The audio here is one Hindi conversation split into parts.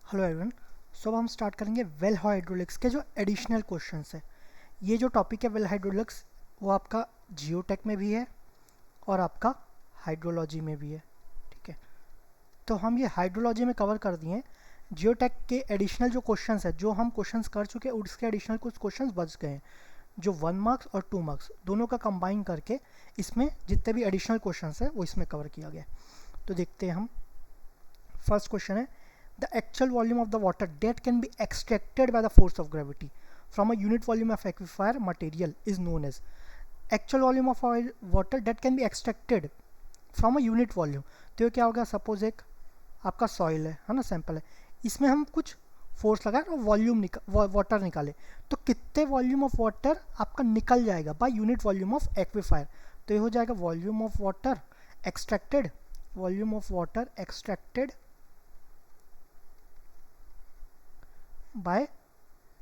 Hello everyone. सो अब हम स्टार्ट करेंगे वेल हाइड्रोलिक्स के जो एडिशनल क्वेश्चंस है। ये जो टॉपिक है वेल हाइड्रोलिक्स वो आपका जियोटेक में भी है और आपका हाइड्रोलॉजी में भी है। ठीक है, तो हम ये हाइड्रोलॉजी में कवर कर दिए हैं। जियोटेक के एडिशनल जो क्वेश्चंस है जो हम क्वेश्चंस कर चुके हैं उसके एडिशनल कुछ क्वेश्चंस बच गए हैं, जो 1 मार्क्स और 2 मार्क्स दोनों का कंबाइन करके इसमें जितने भी एडिशनल क्वेश्चंस है वो इसमें कवर किया गया है। तो देखते हैं हम। फर्स्ट क्वेश्चन है the actual volume of the water that can be extracted by the force of gravity from a unit volume of aquifer material is known as actual volume of water that can be extracted from a unit volume। तो ये क्या हो गया, सपोज एक आपका सॉइल है ना, सैंपल है, इसमें हम कुछ फोर्स लगाए और वॉल्यूम वाटर निकाले, तो कितने वॉल्यूम ऑफ वाटर आपका निकल जाएगा बाय यूनिट वॉल्यूम ऑफ एक्विफायर। तो ये हो जाएगा volume of water extracted, volume of water extracted bye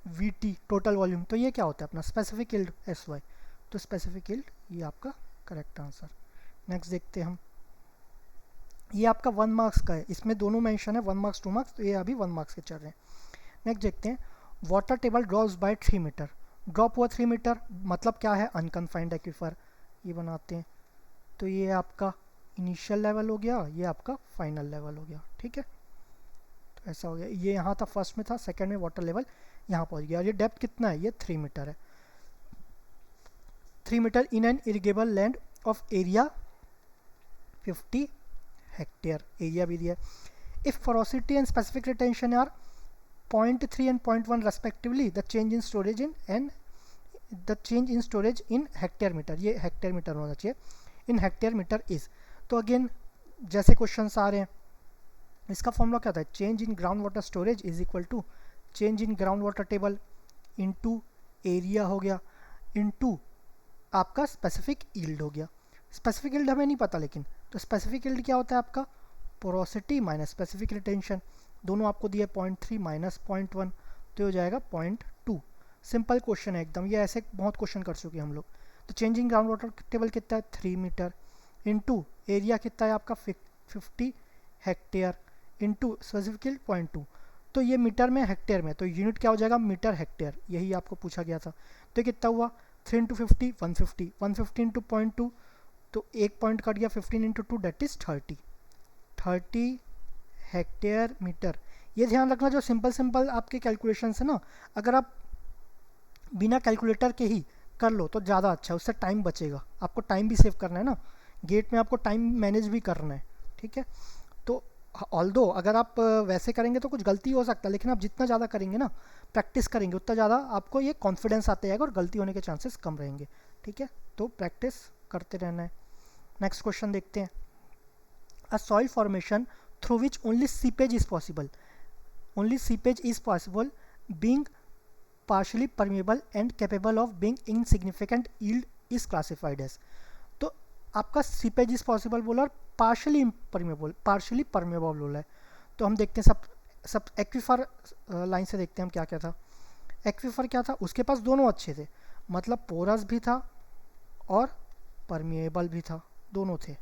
we T total volume. तो ये क्या होता है अपना स्पेसिफिक यील्ड एस वाई। तो स्पेसिफिक यील्ड ये आपका करेक्ट आंसर। नेक्स्ट देखते हैं हम। ये आपका 1 मार्क्स का है, इसमें दोनों मेंशन है 1 मार्क्स 2 मार्क्स, तो ये अभी 1 मार्क्स के चल रहे हैं। नेक्स्ट देखते हैं। Water table drops by 3 metre. Drop हुआ 3 मीटर मतलब क्या है, अनकन्फाइंड एक्विफर। ये बनाते हैं, तो ये आपका इनिशियल लेवल हो गया, ये आपका फाइनल लेवल हो गया। ठीक है, तो ऐसा हो गया। ये यहाँ था, फर्स्ट में था, सेकंड में वाटर लेवल यहाँ पहुँच गया। और ये डेप्थ कितना है, ये 3 मीटर है। 3 metre in an irrigable land of area 50 hectare, area भी दिया है। If porosity and specific retention are 0.3 and 0.1 respectively, the change in storage in and the change in storage in hectare metre, ये हेक्टेयर मीटर होना चाहिए, इन हेक्टेयर मीटर इज। तो अगेन जैसे क्वेश्चन आ रहे हैं, इसका फॉर्मूला क्या था, change in ground water storage is equal to change in ground water table into area हो गया, इनटू आपका स्पेसिफिक यील्ड हो गया। स्पेसिफिक यील्ड हमें नहीं पता, लेकिन तो स्पेसिफिक यील्ड क्या होता है आपका, पोरोसिटी माइनस स्पेसिफिक रिटेंशन, दोनों आपको दिए 0.3 माइनस 0.1, तो हो जाएगा 0.2। सिंपल क्वेश्चन है एकदम, ये ऐसे बहुत क्वेश्चन कर चुके हैं हम लोग। तो change in ground water table कितना है 3 मीटर, इनटू एरिया कितना है आपका 50 हेक्टेयर, इनटू स्पेसिफिक यील्ड 0.2। तो ये मीटर में हेक्टेयर में, तो यूनिट क्या हो जाएगा मीटर हेक्टेयर, यही आपको पूछा गया था। तो ये कितना हुआ 3 इंटू 50 150, 150 इंटू 0.2, तो एक पॉइंट कट गया, 15 into 2 that is 30 hectare metre. ये ध्यान रखना, जो सिंपल सिंपल आपके कैलकुलेशन है ना, अगर आप बिना कैलकुलेटर के ही कर लो तो ज़्यादा अच्छा है, उससे टाइम बचेगा। आपको टाइम भी सेव करना है ना, गेट में आपको टाइम मैनेज भी करना है। ठीक है, तो ऑल्दो अगर आप वैसे करेंगे तो कुछ गलती हो सकता है, लेकिन आप जितना ज़्यादा करेंगे ना, प्रैक्टिस करेंगे, उतना ज़्यादा आपको ये कॉन्फिडेंस आते जाएगा और गलती होने के चांसेस कम रहेंगे। ठीक है, तो प्रैक्टिस करते रहना है। नेक्स्ट क्वेश्चन देखते हैं। अ soil formation through which only seepage is possible, only seepage is possible being partially permeable and capable of being insignificant yield is classified as। तो आपका सीपेज इज पॉसिबल बोला और पार्शली परमेबल बोला है। तो हम देखते हैं सब एक्विफर लाइन से देखते हैं हम क्या क्या था। एक्विफर क्या था, उसके पास दोनों अच्छे थे, मतलब पोरस भी था और परमिएबल भी था, दोनों थे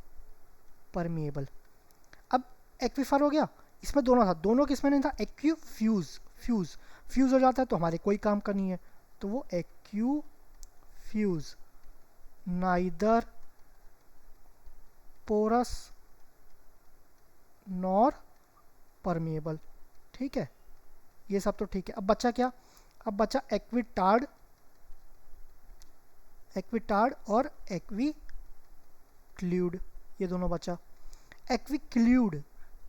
परमिएबल। अब एक्विफर हो गया, इसमें दोनों था, दोनों किसमें नहीं था, एक्यू फ्यूज हो जाता है तो हमारे कोई काम का नहीं है, तो वो aquifuge neither porous nor permeable. ठीक है, ये सब तो ठीक है। अब बचा क्या, अब बचा एक्विटार्ड और एक्विक्ल्यूड, ये दोनों बचा।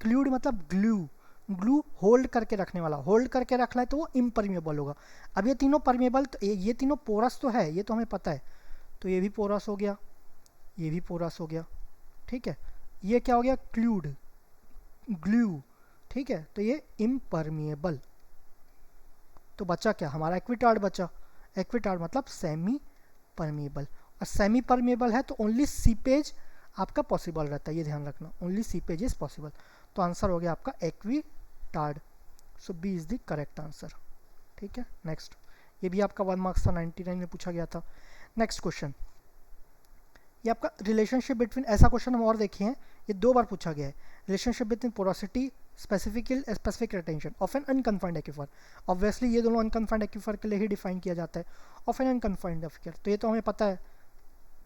क्ल्यूड मतलब ग्लू होल्ड करके रखने वाला, होल्ड करके रखना है तो वो इम्परमेबल होगा। अब ये तीनों परमेबल, तो ये तीनों पोरस तो है, ये तो हमें पता है, तो ये भी पोरस हो गया, ये भी पोरस हो गया। ठीक है, ये क्या हो गया ग्लू। ठीक है, तो ये इम्परमेबल। तो बचा क्या हमारा, एक्विटार्ड बचा। एक्विटार्ड मतलब सेमी परमेबल, और सेमी परमेबल है तो ओनली सीपेज आपका पॉसिबल रहता है, ये ध्यान रखना, ओनली सीपेज इज पॉसिबल। तो आंसर हो गया आपका aquitard. So B is the correct answer. ठीक है, नेक्स्ट। ये भी आपका 1 मार्क्स था, 99 में पूछा गया था। नेक्स्ट क्वेश्चन, ये आपका रिलेशनशिप बिटवीन, ऐसा क्वेश्चन हम और देखे हैं, ये 2 बार पूछा गया है। Relationship between porosity specific retention of an unconfined aquifer. Obviously ये दोनों अनकन्फाइंड एक्वीफर के लिए ही डिफाइन किया जाता है, ऑफ एन अनकन्फाइंड एक्वीफर, तो ये तो हमें पता है,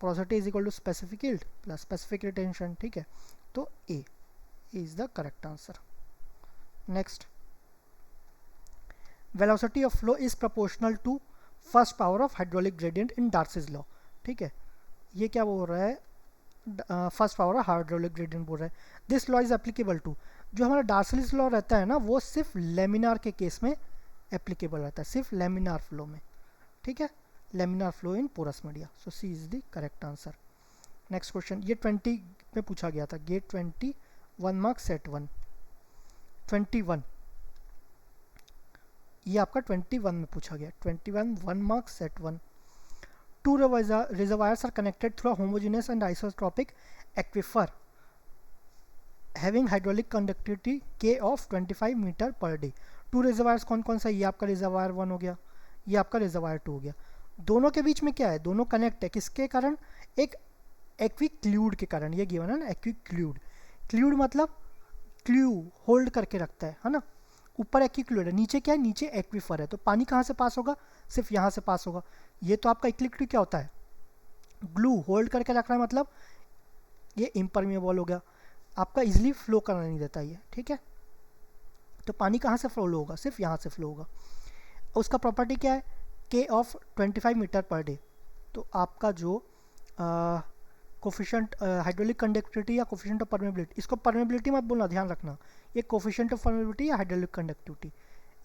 porosity is equal to specific yield plus specific retention, ठीक है, तो A is the correct answer. Next, velocity of flow is proportional to first power of hydraulic gradient in Darcy's law, ठीक है, ये क्या बोल रहा है, first power of hydraulic gradient बोल रहा है। This law is applicable to, जो हमारा डार्सीज लॉ रहता है ना, वो सिर्फ लेमिनार के केस में एप्लीकेबल रहता है, सिर्फ लेमिनार फ्लो में, ठीक है, laminar flow in porous media, so C is the correct answer. Next question, ये 20 में पूछा गया था, गेट 21 मार्क्स सेट 1, 21 ये आपका 21 में पूछा गया, 21 1 marks set 1। Two reservoirs are connected through a homogeneous and isotropic aquifer having hydraulic conductivity K of 25 metre per day. Two reservoirs कौन कौन सा, ये आपका रिजर्वायर 1 हो गया, ये आपका रिजर्वायर 2 हो गया। दोनों के बीच में क्या है, दोनों कनेक्ट है, किसके कारण, एक एक्विक्ल्यूड के कारण, ये गिवन है ना एक्विक्ल्यूड, क्ल्यूड मतलब क्ल्यू होल्ड करके रखता है ना, ऊपर एक्विक्ल्यूड है, नीचे क्या है, नीचे एक्वीफर है, तो पानी कहाँ से पास होगा, सिर्फ यहाँ से पास होगा। ये तो आपका एक्विक्ल्यूड क्या होता है, ग्लू होल्ड करके रख रहा है, मतलब ये इम्परमिएबल हो गया, आपका इजीली फ्लो करना नहीं देता ये, ठीक है, तो पानी कहाँ से फ्लो होगा, सिर्फ यहाँ से फ्लो होगा। उसका प्रॉपर्टी क्या है, के ऑफ 25 मीटर पर डे, तो आपका जो कोफिशिएंट हाइड्रोलिक कंडक्टिविटी या कोफिशिएंट ऑफ परमेबिलिटी, इसको परमेबिलिटी मत बोलना, ध्यान रखना, ये कोफिशिएंट ऑफ परमेबिलिटी या हाइड्रोलिक कंडक्टिविटी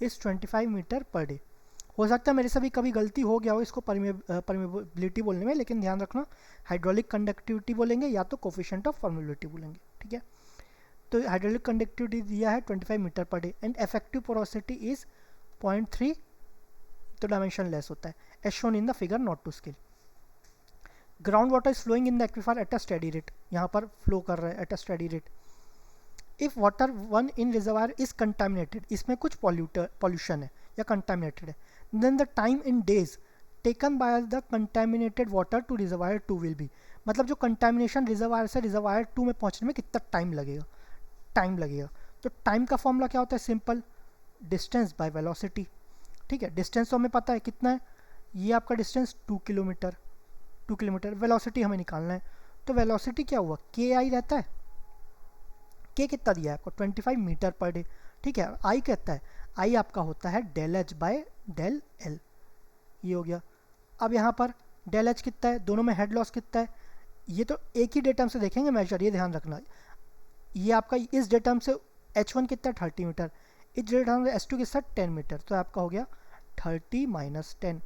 इस 25 मीटर पर डे। हो सकता है मेरे से भी कभी गलती हो गया हो इसको परमेबिलिटी बोलने में, लेकिन ध्यान रखना हाइड्रोलिक कंडक्टिविटी बोलेंगे या तो कोफिशिएंट ऑफ परमेबिलिटी बोलेंगे, ठीक है। तो हाइड्रोलिक कंडक्टिविटी दिया है 25 metre per day and effective porosity is 0.3, तो डायमेंशन लेस होता है, as shown in the figure not to scale. Ground water is flowing in the aquifer at a steady rate, यहाँ पर फ्लो कर रहा है at a steady rate. If water one in reservoir is contaminated, इसमें कुछ पॉल्यूशन है या कंटामिनेटेड है, then the time in days taken by the contaminated water to reservoir 2 will be, मतलब जो कंटामिनेशन रिजर्वायर से रिजर्वायर 2 में पहुंचने में कितना टाइम लगेगा, तो टाइम का फॉर्मूला क्या होता है, सिंपल, डिस्टेंस बाय वेलोसिटी, ठीक है, डिस्टेंस तो हमें पता है कितना है, ये आपका डिस्टेंस 2 किलोमीटर, वेलोसिटी हमें निकालना है, तो वेलोसिटी क्या हुआ, के आई रहता है, के कितना दिया है आपको 25 मीटर पर डे, ठीक है, आई कहता है, आई आपका होता है del H by del L, ये हो गया। अब यहाँ पर डेल एच कितना है, दोनों में हेड लॉस कितना है, ये तो एक ही डेटम से देखेंगे मेजर, ये ध्यान रखना, ये आपका इस डेटम से h1 कितना है 30 मीटर, इस डेटम से h2 कितना 10 मीटर, तो आपका हो गया 30 माइनस 10,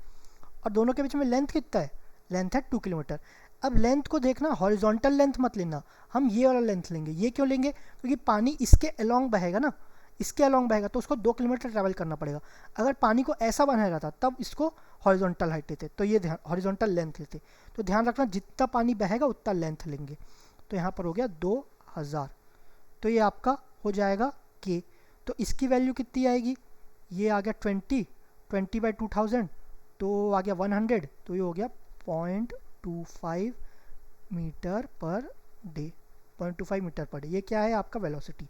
और दोनों के बीच में लेंथ कितना है, लेंथ है 2 किलोमीटर। अब लेंथ को देखना, हॉरिजॉन्टल लेंथ मत लेना, हम ये वाला लेंथ लेंगे, ये क्यों लेंगे, क्योंकि पानी इसके अलोंग बहेगा ना, इसके अलोंग बहेगा तो उसको 2 किलोमीटर ट्रैवल करना पड़ेगा, अगर पानी को ऐसा बनाया जाता तब इसको हॉरिजॉन्टल हाइट लेते, तो ये ध्यान हॉरिजॉन्टल लेंथ लेते, तो ध्यान रखना जितना पानी बहेगा उतना लेंथ लेंगे, तो यहाँ पर हो गया 2000, तो ये आपका हो जाएगा के, तो इसकी वैल्यू कितनी आएगी, ये आ गया 20 बाई 2000, तो आ गया 100, तो ये हो गया 0.25 metre per day, 0.25 metre per day, ये क्या है आपका वेलोसिटी।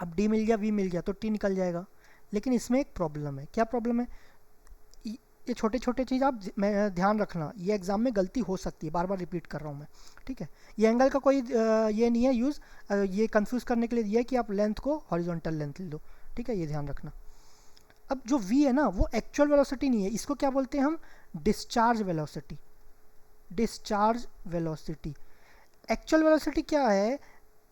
अब डी मिल गया, वी मिल गया, तो टी निकल जाएगा, लेकिन इसमें एक प्रॉब्लम है, क्या प्रॉब्लम है, ये छोटे छोटे चीज़ आप ध्यान रखना, ये एग्जाम में गलती हो सकती है, बार बार रिपीट कर रहा हूँ मैं, ठीक है, ये एंगल का कोई ये नहीं है यूज़, ये कंफ्यूज करने के लिए ये है कि आप लेंथ को हॉरिजॉन्टल लेंथ ले लो, ठीक है, ये ध्यान रखना। अब जो v है ना, वो एक्चुअल वेलोसिटी नहीं है, इसको क्या बोलते हैं हम, डिस्चार्ज वेलोसिटी, एक्चुअल वेलोसिटी क्या है,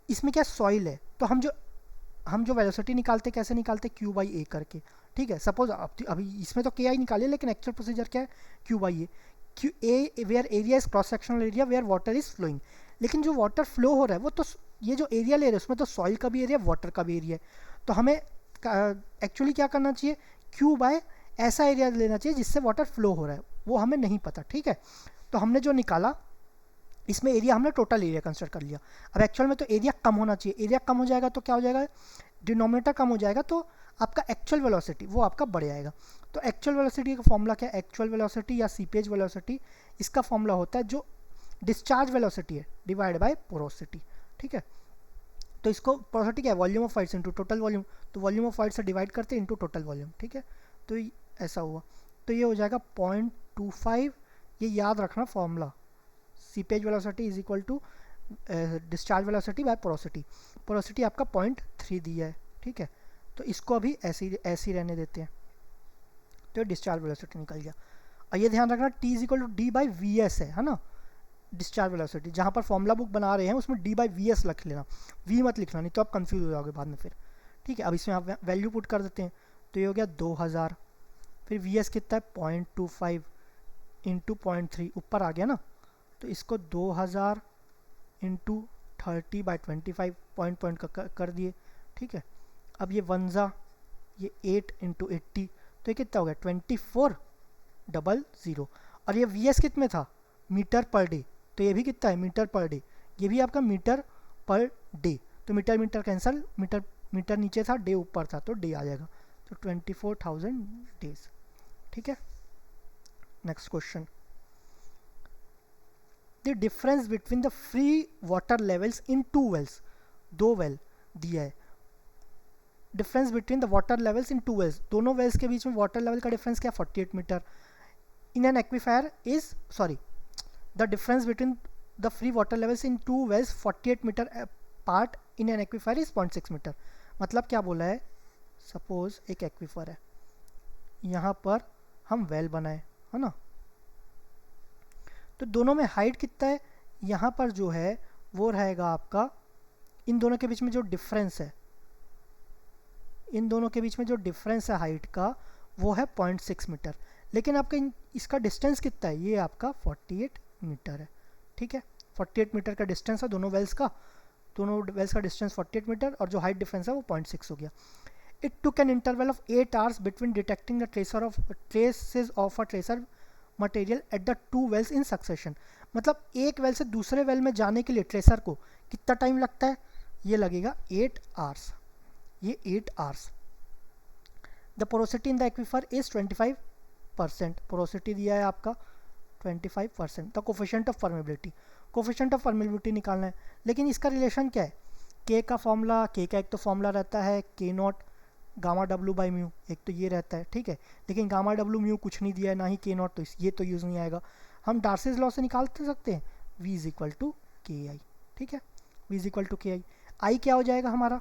इसमें क्या सॉइल है, तो हम जो वेलोसिटी निकालते कैसे निकालते, क्यू बाई ए करके, ठीक है, सपोज अभी इसमें तो के आई निकालिए, लेकिन एक्चुअल प्रोसीजर क्या है, Q by A, Q A where area is cross sectional area where water is flowing, लेकिन जो वाटर फ्लो हो रहा है वो तो ये जो एरिया ले रहे हैं उसमें तो सॉइल का भी एरिया, वाटर का भी एरिया है, तो हमें एक्चुअली क्या करना चाहिए, क्यू बाय ऐसा एरिया लेना चाहिए जिससे वाटर फ्लो हो रहा है, वो हमें नहीं पता, ठीक है, तो हमने जो निकाला इसमें एरिया हमने टोटल एरिया कंसिडर कर लिया। अब एक्चुअल में तो एरिया कम होना चाहिए, एरिया कम हो जाएगा तो क्या हो जाएगा, डिनोमिनेटर कम हो जाएगा, तो आपका एक्चुअल वेलोसिटी वो आपका बढ़ जाएगा। तो एक्चुअल वेलोसिटी का फॉर्मूला क्या है, एक्चुअल वेलोसिटी या सीपेज वेलोसिटी, इसका फॉर्मूला होता है जो डिस्चार्ज वेलोसिटी है डिवाइड बाय पोरोसिटी, ठीक है। तो इसको पोरोसिटी क्या है, volume of fights into total volume, तो वॉल्यूम ऑफ फाइट्स से डिवाइड करते हैं इंटू टोटल वॉल्यूम, ठीक है। तो ऐसा हुआ, तो ये हो जाएगा 0.25, ये याद रखना formula, seepage velocity is equal to discharge velocity by porosity. Porosity आपका 0.3 दिया है, ठीक है। तो इसको अभी ऐसे ही रहने देते हैं, तो डिस्चार्ज वेलोसिटी निकल गया। और ये ध्यान रखना T is equal to D by V S है ना, डिस्चार्ज वेलोसिटी। जहाँ पर फॉर्मूला बुक बना रहे हैं उसमें डी बाई वी एस लिख लेना, वी मत लिखना, नहीं तो आप कंफ्यूज हो जाओगे बाद में फिर, ठीक है। अब इसमें आप वैल्यू पुट कर देते हैं, तो ये हो गया 2000, फिर वी एस कितना है 0.25 इंटू 0.3, ऊपर आ गया ना, तो इसको 2000 इंटू 30/25 पॉइंट कर दिए, ठीक है। अब ये 1 ये 8 इंटू 80, तो ये कितना हो गया 2400। और ये वी एस कितने था, मीटर पर डे, तो ये भी कितना है मीटर पर डे, ये भी आपका मीटर पर डे, तो मीटर मीटर कैंसिल, मीटर नीचे था, डे ऊपर था, तो डे आ जाएगा, तो 24,000 डेज, ठीक है। Next question, the difference between the free water levels in 2 wells, 2 well दिया है, difference between the water levels in 2 wells, दोनों वेल्स के बीच में वाटर लेवल का डिफरेंस क्या 48 metre, in an aquifer is sorry the difference between the free water levels in 2 wells 48 metre part in an aquifer is 0.6 metre. मतलब क्या बोला है, सपोज एक एक्वीफर है, यहाँ पर हम वेल बनाए है ना, तो दोनों में हाइट कितना है, यहाँ पर जो है वो रहेगा आपका, इन दोनों के बीच में जो डिफरेंस है, इन दोनों के बीच में जो डिफरेंस है हाइट का, वो है 0.6 मीटर। लेकिन आपका इसका डिस्टेंस कितना है, ये आपका 48 मीटर है, ठीक है। 48 मीटर का डिस्टेंस है दोनों वेल्स का, दोनों वेल्स का डिस्टेंस 48 मीटर, और जो हाइट डिफरेंस है वो 0.6 हो गया। It took an interval of 8 hours between detecting the traces of a tracer material at the 2 wells in succession. मतलब एक वेल से दूसरे वेल में जाने के लिए ट्रेसर को कितना टाइम लगता है, ये लगेगा 8 आवर्स, ये 8 hours. The porosity in the aquifer is 25%, porosity दिया है आपका 25%। The coefficient of permeability, coefficient of permeability निकालना है, लेकिन इसका रिलेशन क्या है, के का फॉर्मूला, के का एक तो फॉर्मूला रहता है के not gamma W by mu, एक तो ये रहता है, ठीक है। लेकिन गामा डब्ल्यू म्यू कुछ नहीं दिया है, ना ही के नॉट, तो ये तो यूज़ नहीं आएगा। हम डार्सीज लॉ से निकाल सकते हैं, v इज इक्वल टू के आई, ठीक है, v इज इक्वल टू के आई। आई क्या हो जाएगा हमारा,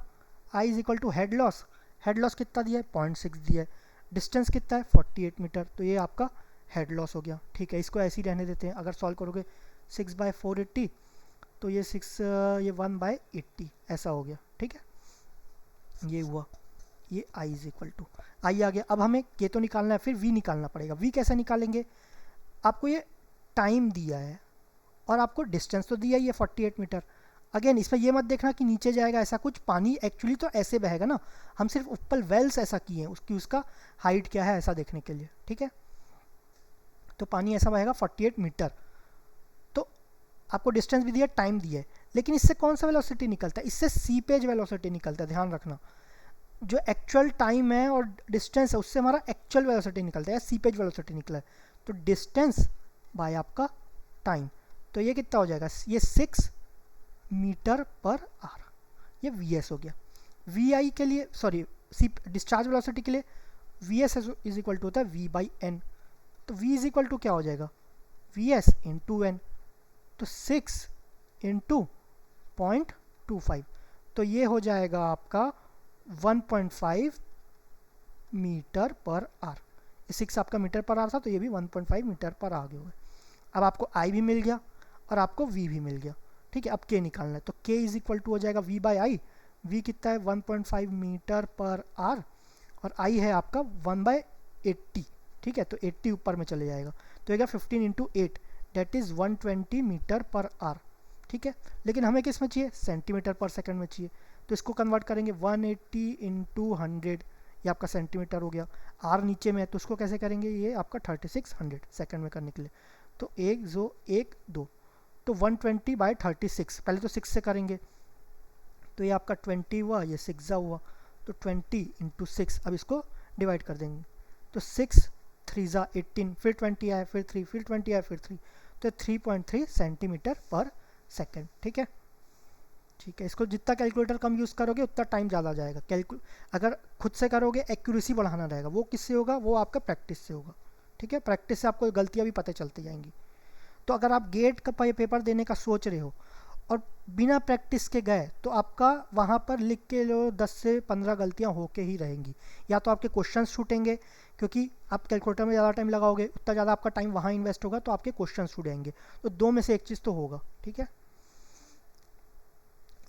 I is equal to head loss, head loss कितना दिया है 0.6 दिया है, डिस्टेंस कितना है 48 मीटर, तो ये आपका हेड लॉस हो गया, ठीक है। इसको ऐसे ही रहने देते हैं, अगर सॉल्व करोगे 6/480, तो ये 1/80 ऐसा हो गया, ठीक है। ये हुआ, ये i इज इक्वल टू आई आ गया। अब हमें के तो निकालना है, फिर v निकालना पड़ेगा। v कैसे निकालेंगे, आपको ये टाइम दिया है और आपको डिस्टेंस तो दिया ही है 48 मीटर। अगेन इसमें ये मत देखना कि नीचे जाएगा ऐसा कुछ, पानी एक्चुअली तो ऐसे बहेगा ना, हम सिर्फ ऊपर वेल्स ऐसा किए हैं उसका हाइट क्या है ऐसा देखने के लिए, ठीक है। तो पानी ऐसा बहेगा 48 मीटर, तो आपको डिस्टेंस भी दिया, टाइम दिया है, लेकिन इससे कौन सा वेलोसिटी निकलता है, इससे सीपेज वेलोसिटी निकलता है, ध्यान रखना। जो एक्चुअल टाइम है और डिस्टेंस है उससे हमारा एक्चुअल वेलोसिटी निकलता है, सीपेज वेलोसिटी निकला है, तो डिस्टेंस बाय आपका टाइम, तो ये कितना हो जाएगा, ये 6 मीटर पर आवर, ये वीएस हो गया। वी के लिए सॉरी डिस्चार्ज वेलोसिटी के लिए V S is equal to होता है वी बाई एन, तो v इज इक्वल टू क्या हो जाएगा, वी एस इंटू एन, तो 6 इंटू 0.25, तो ये हो जाएगा आपका 1.5 मीटर पर आवर। 6 आपका मीटर पर आवर था, तो ये भी 1.5 मीटर पर आ गया। अब आपको i भी मिल गया और आपको v भी मिल गया, ठीक है। अब k निकालना है, तो k इज इक्वल टू हो जाएगा v बाई आई, v कितना है 1.5 मीटर पर आवर, और i है आपका 1/80, ठीक है। तो 80 ऊपर में चले जाएगा, तो आएगा 15 into 8, that is 120 metre per hour, ठीक है। लेकिन हमें किस में चाहिए, सेंटीमीटर पर सेकंड में चाहिए, तो इसको कन्वर्ट करेंगे 180 इंटू 100, ये आपका सेंटीमीटर हो गया। आर नीचे में है तो उसको कैसे करेंगे, ये आपका 3600 सेकंड में करने के लिए, तो 1 2, तो 120/36, पहले तो 6 से करेंगे, तो ये आपका 20 हुआ, ये 6 हुआ, तो 20 इंटू 6, अब इसको डिवाइड कर देंगे, तो 6 3 18, फिर 20 आया, फिर 3, फिर 20 आया, फिर 3, तो 3.3 सेंटीमीटर पर सेकेंड, ठीक है। ठीक है, इसको जितना कैलकुलेटर कम यूज़ करोगे उतना टाइम ज़्यादा जाएगा। अगर खुद से करोगे एक्यूरेसी बढ़ाना रहेगा, वो किससे होगा, वो आपका प्रैक्टिस से होगा। ठीक है, प्रैक्टिस से आपको गलतियाँ भी पता चलती जाएंगी। तो अगर आप गेट का पेपर देने का सोच रहे हो और बिना प्रैक्टिस के गए तो आपका वहाँ पर लिख के लो 10 से 15 गलतियाँ होके ही रहेंगी। या तो आपके क्वेश्चंस छूटेंगे, क्योंकि आप कैलकुलेटर में ज़्यादा टाइम लगाओगे उतना ज़्यादा आपका टाइम वहाँ इन्वेस्ट होगा, तो आपके क्वेश्चंस छूट जाएंगे। तो दो में से एक चीज़ तो होगा। ठीक है,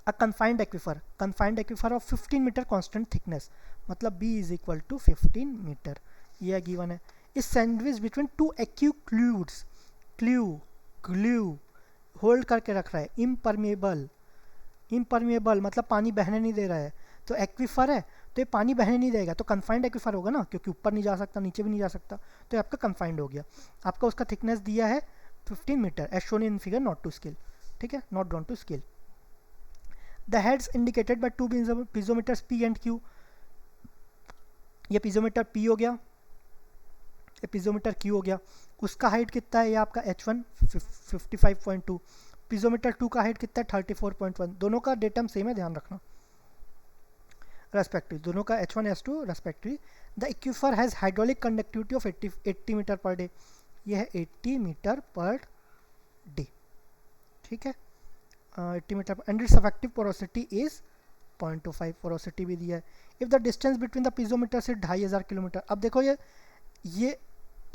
a confined aquifer of 15 metre constant thickness, मतलब b is equal to 15 metre, ये गिवन है। Is sandwich between two aquicludes, glue hold करके रख रहा है, इम्परमेबल मतलब पानी बहने नहीं दे रहा है। तो एक्विफर है तो ये पानी बहने नहीं देगा, तो कन्फाइंड एक्विफर होगा ना, क्योंकि ऊपर नहीं जा सकता नीचे भी नहीं जा सकता, तो ये आपका कन्फाइंड हो गया। आपका उसका थिकनेस दिया है 15 metre as shown in figure, not to scale. ठीक है, not drawn to scale. The heads indicated by two piezometers P and Q, ये पीजोमीटर पी हो गया, ये पीजोमीटर क्यू हो गया। उसका हाइट कितना है, ये आपका H1 55.2, पीजोमीटर 2 का हाइट कितना है 34.1। दोनों का डेटम सेम है, ध्यान रखना रेस्पेक्टिव, दोनों का H1 H2 respectively. The aquifer has hydraulic conductivity of 80 metre per day, ये है 80 मीटर पर डे। ठीक है, 80 metre and its effective porosity is 0.25, porosity भी दिया है। If the distance between the piezometer से 2500 किलोमीटर। अब देखो ये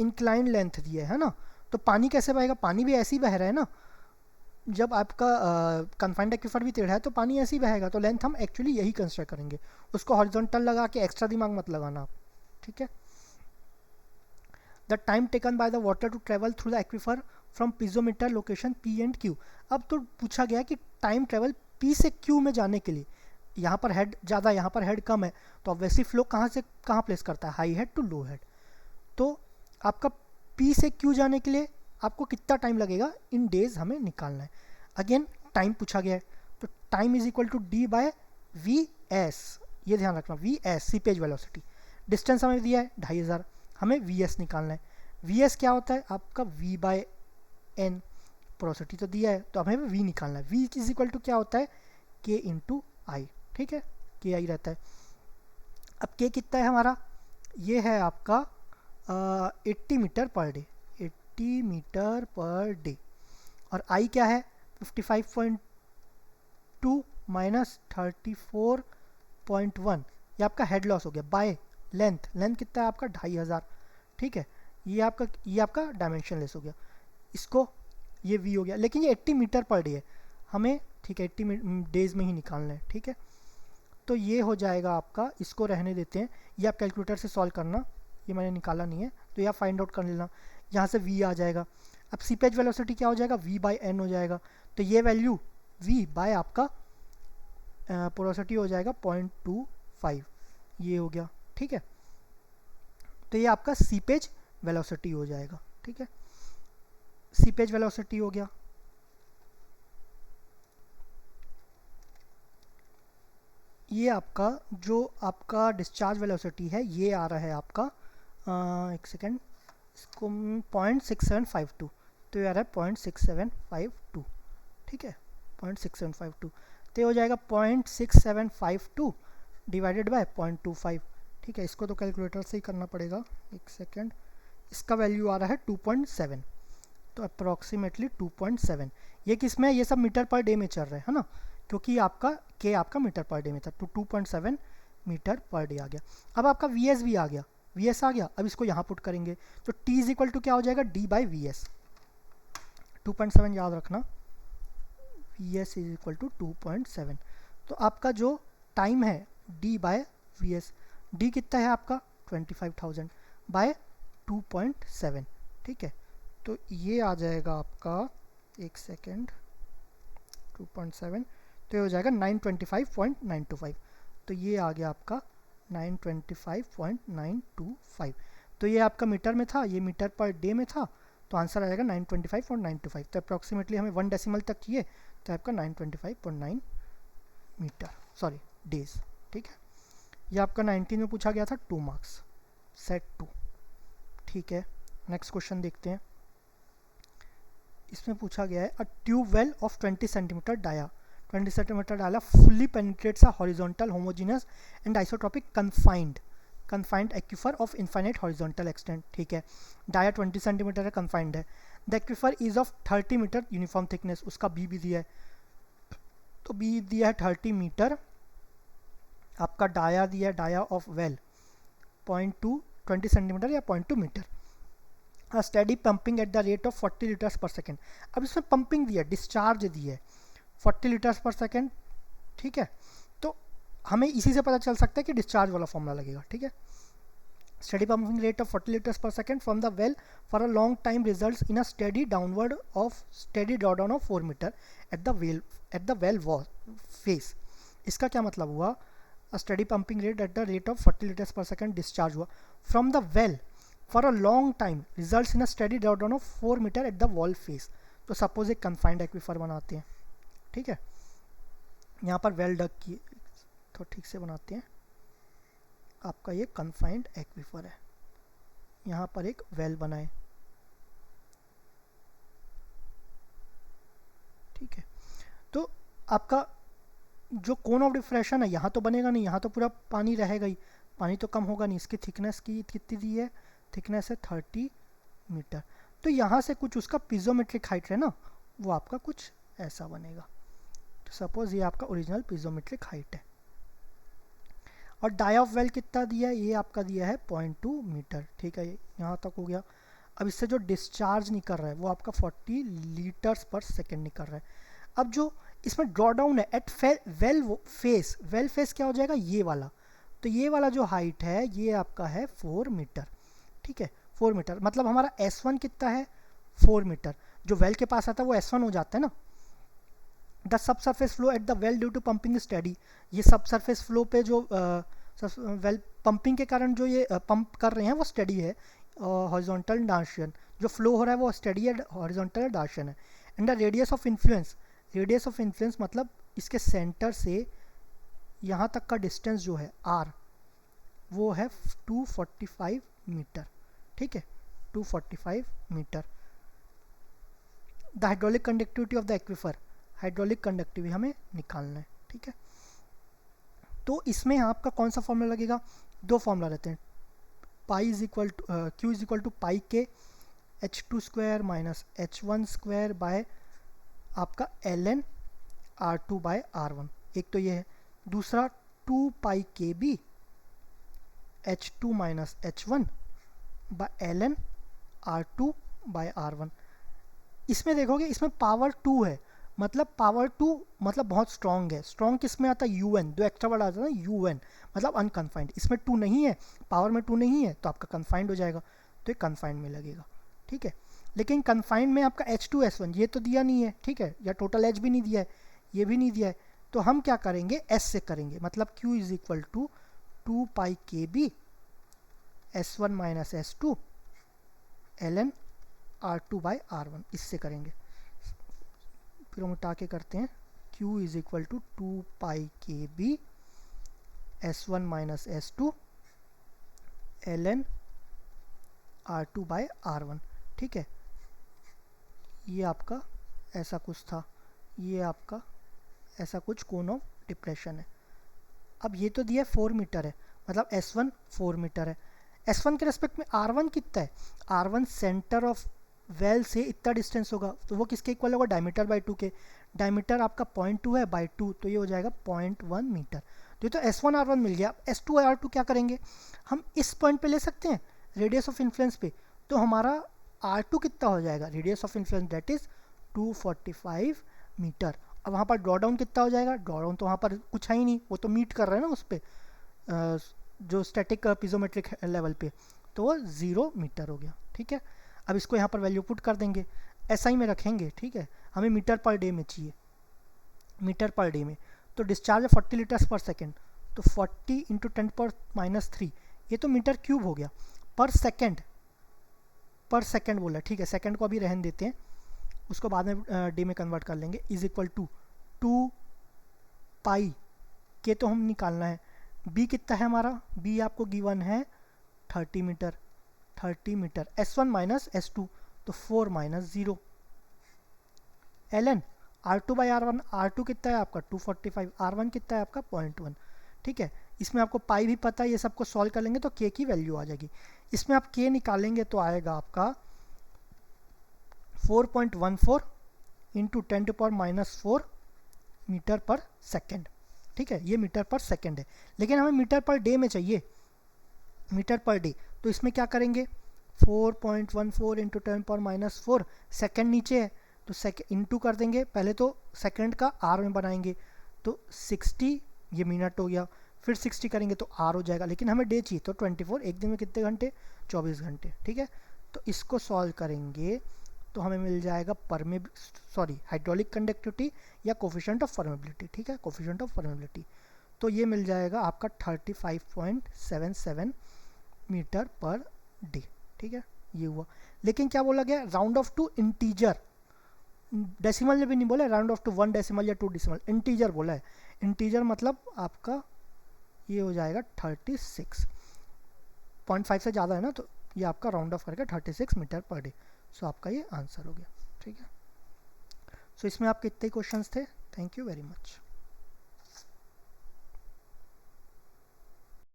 इंक्लाइन लेंथ दिया है ना, तो पानी कैसे बहेगा, पानी भी ऐसे ही बह रहा है ना, जब आपका कन्फाइंड एक्वीफर भी टेढ़ा है तो पानी ऐसे ही बहेगा, तो लेंथ हम एक्चुअली यही कंसिडर करेंगे, उसको हॉरिजॉन्टल लगा के एक्स्ट्रा दिमाग मत लगाना आप। ठीक है, the time taken by the water to travel through the aquifer from piezometer location P and Q. अब तो पूछा गया कि टाइम ट्रेवल पी से क्यू में जाने के लिए, यहाँ पर हेड ज़्यादा यहाँ पर हेड कम है, तो ऑब्वियसली फ्लो कहाँ से कहाँ प्लेस करता है, high head to low head. तो आपका पी से क्यू जाने के लिए आपको कितना टाइम लगेगा इन डेज हमें निकालना है। अगेन टाइम पूछा गया है, तो time is equal to D by V S, ये ध्यान रखना, V S seepage velocity. Distance हमें दिया है 2500, हमें वी एस निकालना है। वी एस क्या होता है आपका वी बाय एन, पोरोसिटी तो दिया है तो हमें वी निकालना है। वी इज इक्वल टू क्या होता है के इंटू आई। ठीक है, के आई रहता है। अब के कितना है हमारा, ये है आपका 80 metre per day, 80 metre per day. और आई क्या है 55.2 माइनस 34.1, ये आपका हेड लॉस हो गया। बाय लेंथ, लेंथ कितना है आपका 2500। ठीक है, ये आपका डायमेंशन लेस हो गया, इसको ये वी हो गया। लेकिन ये 80 मीटर पर डे है हमें, ठीक है 80 डेज में ही निकालना है। ठीक है, तो ये हो जाएगा आपका, इसको रहने देते हैं, ये आप कैलकुलेटर से सॉल्व करना, ये मैंने निकाला नहीं है तो यह फाइंड आउट कर लेना। यहाँ से v आ जाएगा। अब सीपेज वेलोसिटी क्या हो जाएगा, v बाई एन हो जाएगा, तो ये वैल्यू v बाय आपका पोरोसिटी हो जाएगा 0.25, ये हो गया। ठीक है, तो ये आपका सीपेज वेलोसिटी हो जाएगा। ठीक है, सीपेज वेलोसिटी हो गया। ये आपका जो आपका डिस्चार्ज वेलोसिटी है ये आ रहा है आपका एक सेकेंड, इसको 0.6752, तो ये आ रहा है 0.6752। ठीक है, 0.6752, तो ये हो जाएगा 0.6752 डिवाइडेड बाय 0.25। ठीक है, इसको तो कैलकुलेटर से ही करना पड़ेगा, एक सेकेंड। इसका वैल्यू आ रहा है 2.7, तो अप्रॉक्सीमेटली 2.7। ये किस में, ये सब मीटर पर डे में चल रहे हैं ना, क्योंकि आपका के आपका मीटर पर डे में था, तो 2.7 मीटर पर डे आ गया। अब आपका वी एस भी आ गया, वी एस आ गया। अब इसको यहाँ पुट करेंगे तो टी इज इक्वल टू क्या हो जाएगा, डी बाई वी एस। 2.7 याद रखना, V S is equal to 2.7। तो आपका जो टाइम है D by V S, D कितना है आपका 25,000 बाय 2.7। ठीक है, तो ये आ जाएगा आपका, एक सेकेंड, 2.7, तो ये हो जाएगा 925.925, तो ये आ गया आपका 925.925। तो ये आपका मीटर में था, ये मीटर पर डे में था, तो आंसर आ जाएगा 925.925। तो अप्रॉक्सीमेटली हमें 1 डेसिमल तक चाहिए, तो आपका 925.9 मीटर, सॉरी डेज। ठीक है, ये आपका 19 में पूछा गया था, 2 मार्क्स, सेट 2। ठीक है, नेक्स्ट क्वेश्चन देखते हैं। इसमें पूछा गया है a tube well of 20 centimetre dia 20 centimetre डाला, fully penetrates a horizontal homogeneous and isotropic confined aquifer of infinite horizontal extent, ठीक है। डाया 20 सेंटीमीटर है, कन्फाइंड है। The aquifer is of 30 metre uniform thickness, उसका बी भी दिया है, तो बी दिया है 30 मीटर। आपका डाया दिया है, डाया ऑफ वेल 20 सेंटीमीटर या 0.2 metre. A steady pumping at the rate of 40 litres per second. अब इसमें पंपिंग दिया है, डिस्चार्ज दिया है 40 लीटर्स पर सेकेंड, ठीक है। तो हमें इसी से पता चल सकता है कि डिस्चार्ज वाला फॉर्मूला लगेगा, ठीक है। Steady pumping rate of 40 litres per second from the well for a long time results in a steady drawdown of 4 metre at the well face. इसका क्या मतलब हुआ? A steady pumping rate at the rate of 40 litres per second discharge हुआ from the well for a long time results in a steady drawdown of 4 metre at the wall face. तो सपोज एक कन्फाइंड एक्विफर बनाते हैं, ठीक है। यहाँ पर वेल डग की तो ठीक से बनाते हैं। आपका ये कन्फाइंड एक्विफर है, यहाँ पर एक वेल बनाए, ठीक है। तो आपका जो कोन ऑफ डिफ्रेक्शन है यहाँ तो बनेगा नहीं, यहाँ तो पूरा पानी रहेगा ही, पानी तो कम होगा नहीं। इसकी थिकनेस की कितनी दी है? थिकनेस है 30 मीटर। तो यहाँ से कुछ उसका पिज़ोमेट्रिक हाइट है ना, वो आपका कुछ ऐसा बनेगा। तो सपोज ये आपका ओरिजिनल पिज़ोमेट्रिक हाइट है। और डाया ऑफ वेल कितना दिया है? ये आपका दिया है 0.2 मीटर, ठीक है। यहाँ तक हो गया। अब इससे जो डिस्चार्ज निकल रहा है वो आपका 40 लीटर्स पर सेकेंड निकल रहा है। अब जो इसमें ड्रॉ डाउन है एट वेल फेस क्या हो जाएगा? ये वाला। तो ये वाला जो हाइट है ये आपका है 4 मीटर, ठीक है। 4 मीटर मतलब हमारा S1 कितना है? 4 मीटर। जो वेल के पास आता है वो S1 हो जाता है ना। The subsurface flow at the well due to pumping study. ये सब सरफेस फ्लो पे जो वेल पंपिंग के कारण जो ये पंप कर रहे हैं वो स्टडी है, हॉरिजॉन्टल डार्शियन। जो फ्लो हो रहा है वो स्टडी है, हॉरिजॉन्टल डार्शियन है। And the radius of influence मतलब इसके सेंटर से यहाँ तक का डिस्टेंस जो है R, वो है 245 मीटर, ठीक है। 245 metre. The hydraulic conductivity of the aquifer, hydraulic conductivity हमें निकालना है, ठीक है। तो इसमें आपका कौन सा फॉर्मूला लगेगा? दो फॉर्मूला रहते हैं, Q is equal to pi के H2 square minus H1 square by आपका ln R2 बाय R1। एक तो ये है। दूसरा 2 पाई के B H2 minus H1 by ln R2 by R1। इसमें देखोगे इसमें पावर 2 है, मतलब पावर 2 मतलब बहुत स्ट्रॉन्ग है। स्ट्रॉन्ग किस में आता है? UN, दो एक्स्ट्रा वर्ड आता है ना UN, मतलब अनकन्फाइंड। इसमें 2 नहीं है, पावर में 2 नहीं है, तो आपका कन्फाइंड हो जाएगा, तो ये कन्फाइंड में लगेगा, ठीक है। लेकिन कन्फाइंड में आपका H2 S1 ये तो दिया नहीं है, ठीक है, या टोटल H भी नहीं दिया है, ये भी नहीं दिया है। तो हम क्या करेंगे? S से करेंगे, मतलब Q is equal to 2 pi के B S1 minus S2 ln R2 by R1, इससे करेंगे। फिर हम उठा के करते हैं, Q is equal to 2 pi के B S1 minus S2 ln R2 by R1, ठीक है। ये आपका ऐसा कुछ था, ये आपका ऐसा कुछ कोन ऑफ डिप्रेशन है। अब ये तो दिया 4 मीटर है, मतलब S1 4 मीटर है। S1 के रेस्पेक्ट में R1 कितना है? R1 सेंटर ऑफ वेल से इतना डिस्टेंस होगा, तो वो किसके इक्वल होगा? डायमीटर बाई 2 के। डायमीटर आपका 0.2 है बाई 2, तो ये हो जाएगा 0.1 मीटर। तो ये तो S1 R1 मिल गया। S2 R2 क्या करेंगे? हम इस पॉइंट पे ले सकते हैं, रेडियस ऑफ इन्फ्लुएंस पे। तो हमारा R2 कितना हो जाएगा? Radius of influence that is 245 metre. अब वहाँ पर ड्रॉ डाउन कितना हो जाएगा? ड्रॉ डाउन तो वहाँ पर कुछ है ही नहीं, वो तो मीट कर रहे हैं ना उस पर जो स्टैटिक पिज़ोमेट्रिक लेवल पे, तो वो 0 मीटर हो गया, ठीक है। अब इसको यहाँ पर वैल्यू पुट कर देंगे, SI में रखेंगे, ठीक है। हमें मीटर पर डे में चाहिए, मीटर पर डे में। तो डिस्चार्ज है 40 लीटर्स पर सेकेंड, तो 40 इंटू 10⁻³ ये तो मीटर क्यूब हो गया। पर सेकेंड बोला, ठीक है। सेकेंड को अभी रहने देते हैं, उसको बाद में डे में कन्वर्ट कर लेंगे। इज इक्वल टू 2 पाई के तो हम निकालना है। बी कितना है हमारा? बी आपको गिवन है 30 metre, 30 metre. S1 minus S2 तो 4 माइनस 0 ln R2/R1, R2 कितना है आपका 245, R1 कितना है आपका 0.1, ठीक है। इसमें आपको पाई भी पता है, ये सबको सॉल्व कर लेंगे तो k की वैल्यू आ जाएगी। इसमें आप k निकालेंगे तो आएगा आपका 4.14 इंटू 10⁻⁴ मीटर पर सेकेंड, ठीक है। ये मीटर पर सेकेंड है, लेकिन हमें मीटर पर डे में चाहिए, मीटर पर डे। तो इसमें क्या करेंगे, 4.14 इंटू 10⁻⁴, सेकेंड नीचे है तो सेकेंड इंटू कर देंगे, पहले तो सेकेंड का आर में बनाएंगे तो 60, ये मिनट हो गया, फिर 60 करेंगे तो आर हो जाएगा, लेकिन हमें डे चाहिए तो 24, एक दिन में कितने घंटे, 24 घंटे, ठीक है। तो इसको सॉल्व करेंगे तो हमें मिल जाएगा हाइड्रोलिक कंडक्टिविटी या कोफिशिएंट ऑफ परमेबिलिटी, ठीक है, कोफिशिएंट ऑफ परमेबिलिटी। तो ये मिल जाएगा आपका 35.77 मीटर पर डे, ठीक है, ये हुआ। लेकिन क्या बोला गया, round off to integer, decimal में भी नहीं बोला, राउंड ऑफ टू 1 डेसिमल या 2 डेसिमल, इंटीजर बोला है। इंटीजर मतलब आपका ये हो जाएगा 36.5 से ज़्यादा है ना, तो ये आपका राउंड ऑफ करके 36 मीटर पर डे। सो आपका ये आंसर हो गया, ठीक है। सो इसमें आपके इतने क्वेश्चंस थे। Thank you very much.